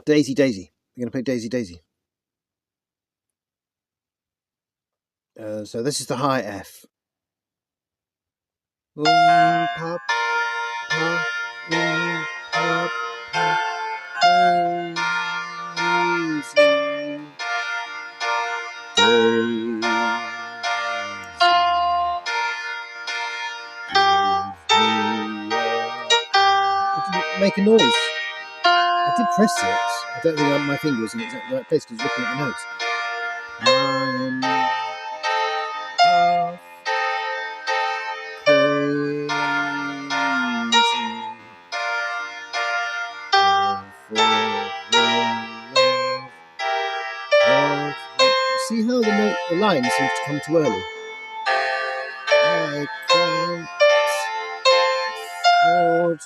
Daisy, Daisy. We're going to play Daisy, Daisy. So this is the high F. Pop, pop, pop, pop, daisy, It didn't make a noise. I did press it. I don't think my finger was in exactly the right place because looking at the notes. See how the line seems to come too early? I can't afford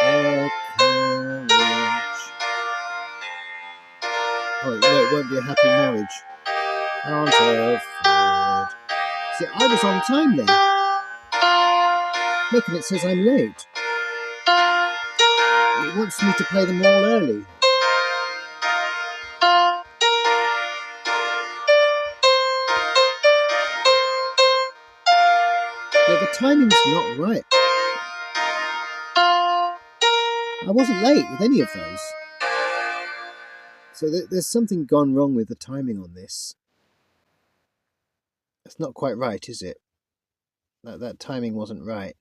a carriage. Oh, no, it won't be a happy marriage. Can't afford. See, I was on time then. Look, and it says I'm late. It wants me to play them all early. Yeah, the timing's not right. I wasn't late with any of those. So there's something gone wrong with the timing on this. It's not quite right, is it? That timing wasn't right.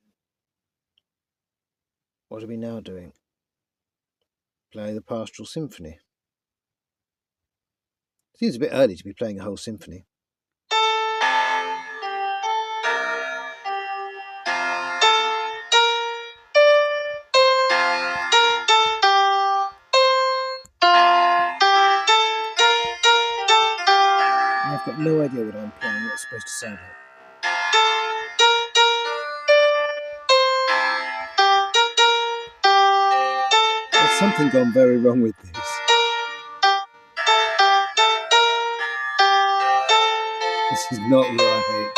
What are we now doing? Play the Pastoral Symphony. Seems a bit early to be playing a whole symphony. I've got no idea what I'm playing, what it's supposed to sound like. There's something gone very wrong with this. This is not right.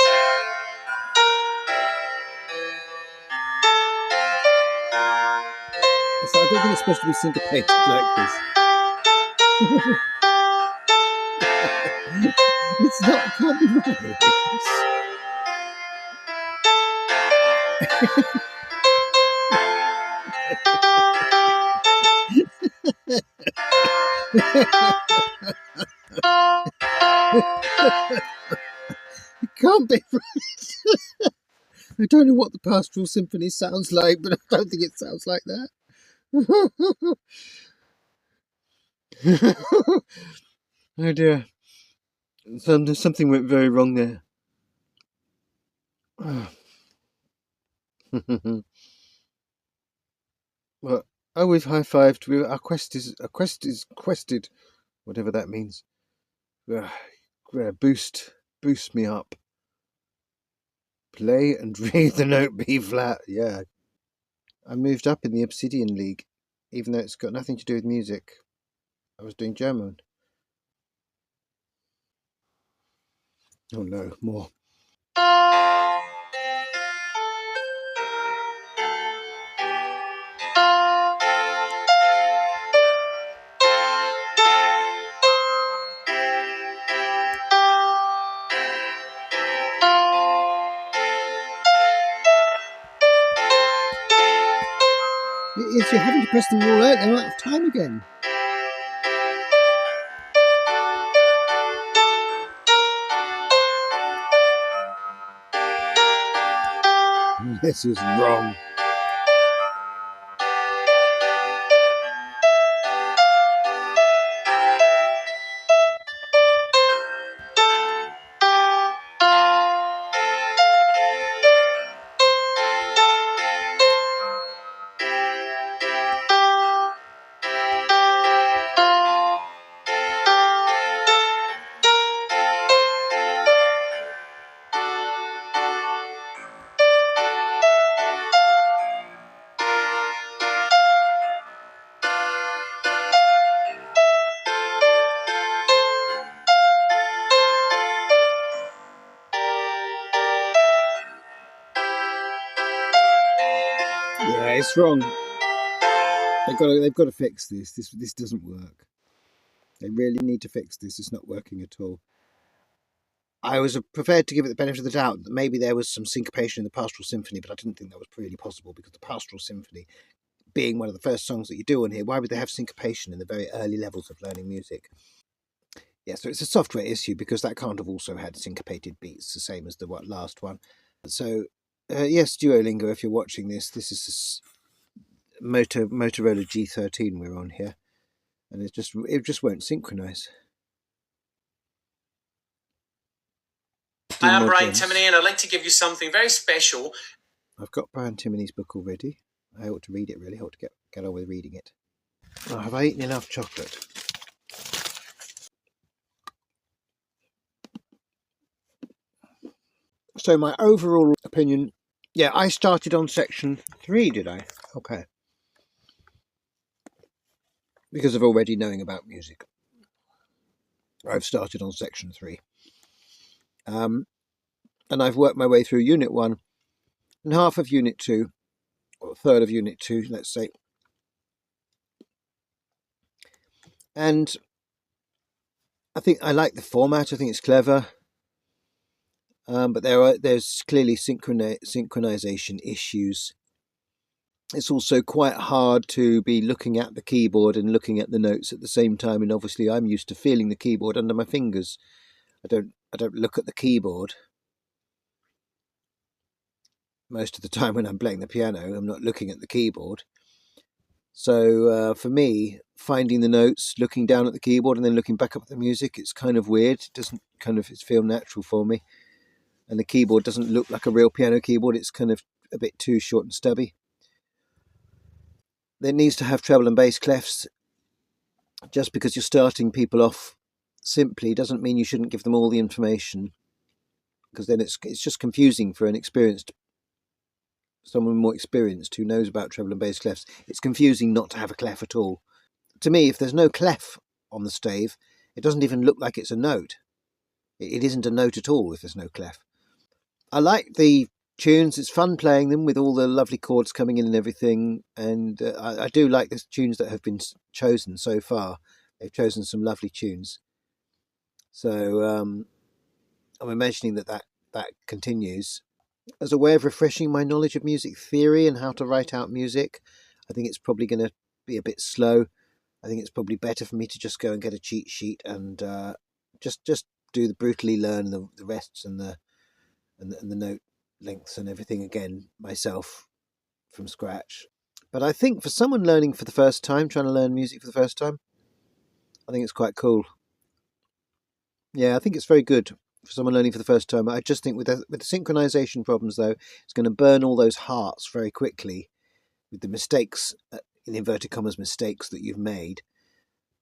So I don't think it's supposed to be syncopated like this. It's not, it can't be right. It can't be right. I don't know what the Pastoral Symphony sounds like, but I don't think it sounds like that. Oh dear. Something went very wrong there. Well, we've high-fived. Our quest is quested, whatever that means. Boost me up. Play and read the note B flat. Yeah, I moved up in the Obsidian League, even though it's got nothing to do with music. I was doing German. Oh no, more. It's you're having to press them all out. They're out of time again. This is wrong. Yeah, it's wrong. They've got to fix this. This doesn't work. They really need to fix this. It's not working at all. I was prepared to give it the benefit of the doubt that maybe there was some syncopation in the Pastoral Symphony, but I didn't think that was really possible because the Pastoral Symphony, being one of the first songs that you do on here, why would they have syncopation in the very early levels of learning music? Yeah, so it's a software issue because that can't have also had syncopated beats, the same as the last one. So, yes, Duolingo, if you're watching this, this is a Motorola G13 we're on here, and it just won't synchronize. Hi, I'm Brian Timoney, and I'd like to give you something very special. I've got Brian Timoney's book already. I ought to read it, really. I ought to get on with reading it. Oh, have I eaten enough chocolate? So my overall opinion, yeah, I started on section 3, did I? Okay. Because of already knowing about music. I've started on section 3. And I've worked my way through unit 1 and half of unit 2, or a third of unit 2, let's say. And I think I like the format. I think it's clever. But there's clearly synchronization issues. It's also quite hard to be looking at the keyboard and looking at the notes at the same time. And obviously, I'm used to feeling the keyboard under my fingers. I don't look at the keyboard most of the time when I'm playing the piano. I'm not looking at the keyboard. So for me, finding the notes, looking down at the keyboard, and then looking back up at the music, it's kind of weird. It doesn't feel natural for me. And the keyboard doesn't look like a real piano keyboard. It's kind of a bit too short and stubby. It needs to have treble and bass clefs. Just because you're starting people off simply doesn't mean you shouldn't give them all the information, because then it's just confusing for someone more experienced who knows about treble and bass clefs. It's confusing not to have a clef at all. To me, if there's no clef on the stave, it doesn't even look like it's a note. It isn't a note at all if there's no clef. I like the tunes. It's fun playing them with all the lovely chords coming in and everything. And I do like the tunes that have been chosen so far. They've chosen some lovely tunes. So I'm imagining that continues. As a way of refreshing my knowledge of music theory and how to write out music, I think it's probably going to be a bit slow. I think it's probably better for me to just go and get a cheat sheet and just do the brutally learn the rests and the note lengths and everything again myself from scratch. But I think for someone learning for the first time, trying to learn music for the first time, I think it's quite cool. Yeah, I think it's very good for someone learning for the first time. I just think with the synchronization problems, though, it's going to burn all those hearts very quickly with the mistakes, in inverted commas, mistakes that you've made.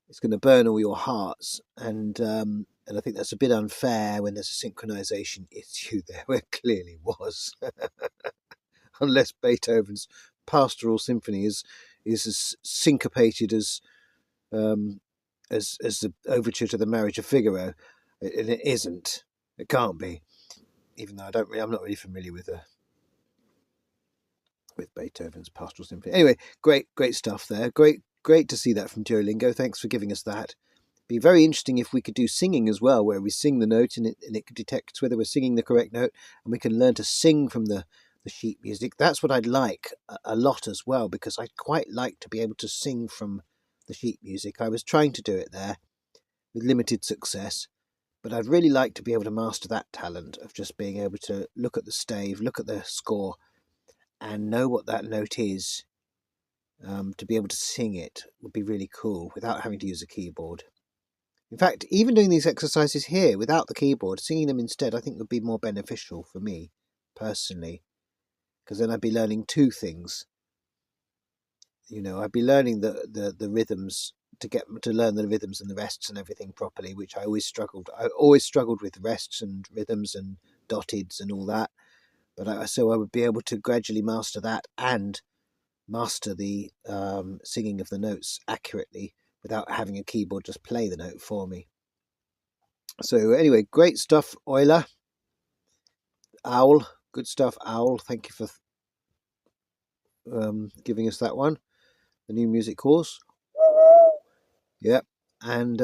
It's going to burn all your hearts, and I think that's a bit unfair when there's a synchronization issue there, where clearly was. Unless Beethoven's Pastoral Symphony is as syncopated as the overture to the Marriage of Figaro, and it isn't. It can't be. Even though I'm not really familiar with Beethoven's Pastoral Symphony. Anyway, great stuff there. Great to see that from Duolingo. Thanks for giving us that. Be very interesting if we could do singing as well, where we sing the note and it detects whether we're singing the correct note, and we can learn to sing from the sheet music. That's what I'd like a lot as well, because I'd quite like to be able to sing from the sheet music. I was trying to do it there with limited success, but I'd really like to be able to master that talent of just being able to look at the stave, look at the score, and know what that note is. To be able to sing it would be really cool without having to use a keyboard. In fact, even doing these exercises here without the keyboard, singing them instead, I think would be more beneficial for me personally, because then I'd be learning two things. I'd be learning the rhythms to learn the rhythms and the rests and everything properly, which I always struggled. I always struggled with rests and rhythms and dotteds and all that. But so I would be able to gradually master that and master the singing of the notes accurately without having a keyboard just play the note for me. So anyway, great stuff, Euler. Owl, good stuff, Owl. Thank you for giving us that one. the new music course. Yep, and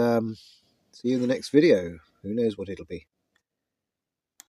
see you in the next video. Who knows what it'll be.